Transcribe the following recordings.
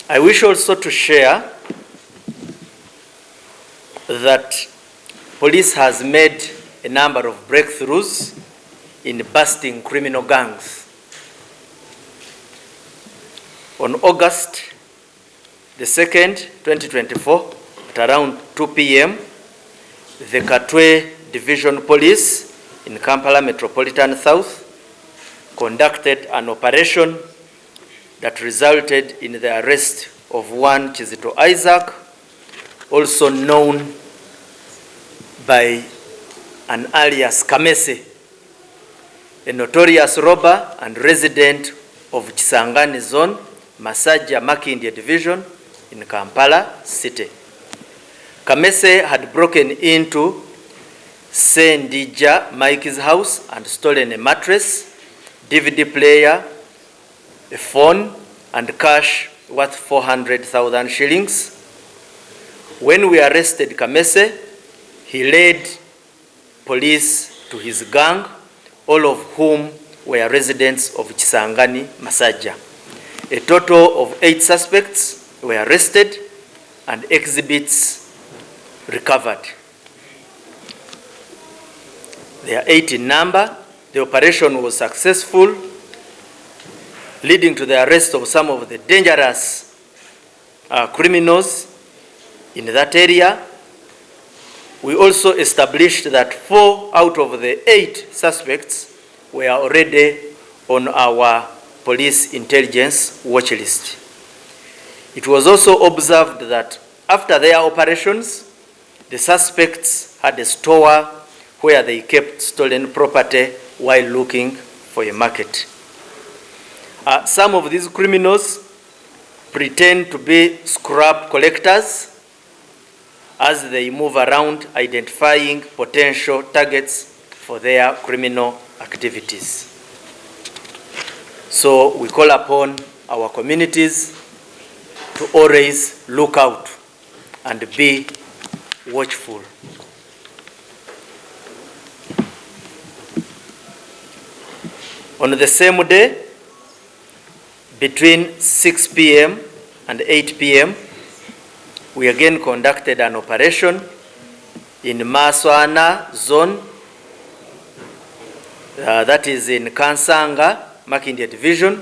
I wish also to share that police has made a number of breakthroughs in busting criminal gangs. On August the 2nd, 2024, at around 2 p.m., the Katwe Division Police in Kampala Metropolitan South conducted an operation that resulted in the arrest of one Kizito Isaac, also known by an alias Kamese, a notorious robber and resident of Kisangani Zone, Masajja Makindye Division in Kampala City. Kamese had broken into Sendija Mike's house and stolen a mattress, DVD player, a phone, and cash worth 400,000 shillings. When we arrested Kamese, he led police to his gang, all of whom were residents of Kisangani Masajja. A total of 8 suspects were arrested and exhibits recovered. They are 8 in number. The operation was successful, leading to the arrest of some of the dangerous criminals in that area. We also established that 4 out of the 8 suspects were already on our police intelligence watch list. It was also observed that after their operations, the suspects had a store where they kept stolen property while looking for a market. Some of these criminals pretend to be scrap collectors as they move around identifying potential targets for their criminal activities. So we call upon our communities to always look out and be watchful. On the same day, between 6 p.m. and 8 p.m., we again conducted an operation in Maswana Zone, that is in Kansanga, Makindye Division.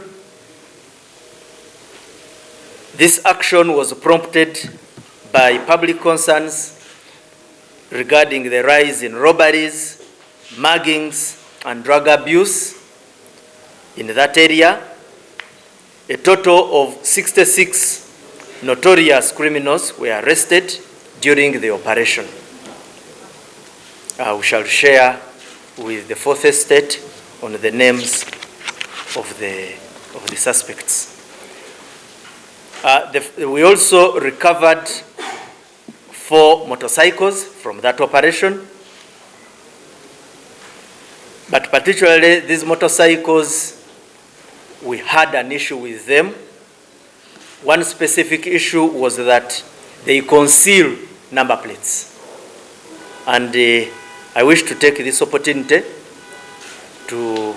This action was prompted by public concerns regarding the rise in robberies, muggings, and drug abuse in that area. A total of 66 notorious criminals were arrested during the operation. We shall share with the Fourth Estate on the names of the suspects. We also recovered 4 motorcycles from that operation, but particularly these motorcycles, we had an issue with them. One specific issue was that they conceal number plates. And I wish to take this opportunity to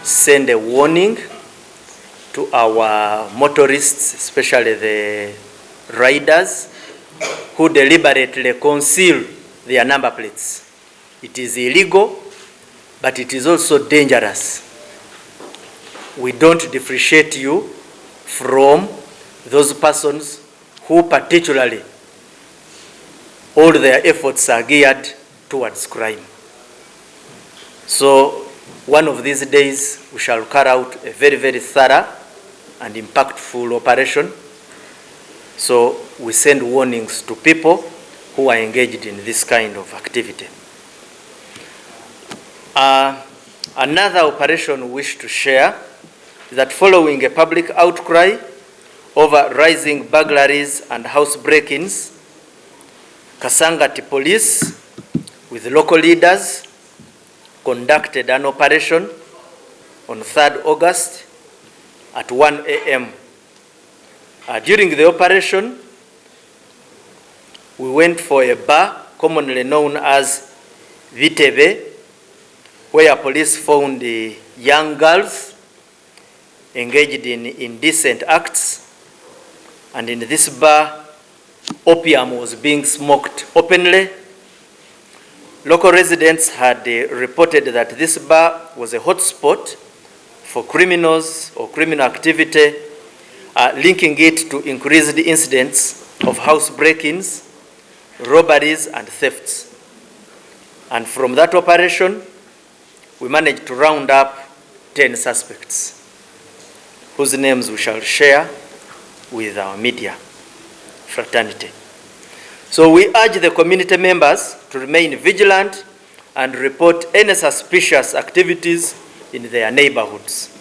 send a warning to our motorists, especially the riders, who deliberately conceal their number plates. It is illegal, but it is also dangerous. We don't differentiate you from those persons who particularly all their efforts are geared towards crime. So one of these days we shall carry out a very, very thorough and impactful operation. So we send warnings to people who are engaged in this kind of activity. Another operation we wish to share is that following a public outcry over rising burglaries and house break-ins, Kasangati Police, with local leaders, conducted an operation on 3rd August at 1 a.m. During the operation, we went for a bar commonly known as Vitebe, where police found the young girls engaged in indecent acts and in this bar, opium was being smoked openly. Local residents had reported that this bar was a hotspot for criminals or criminal activity, linking it to increased incidents of house break-ins, robberies, and thefts. And from that operation, we managed to round up 10 suspects, whose names we shall share with our media fraternity. So we urge the community members to remain vigilant and report any suspicious activities in their neighborhoods.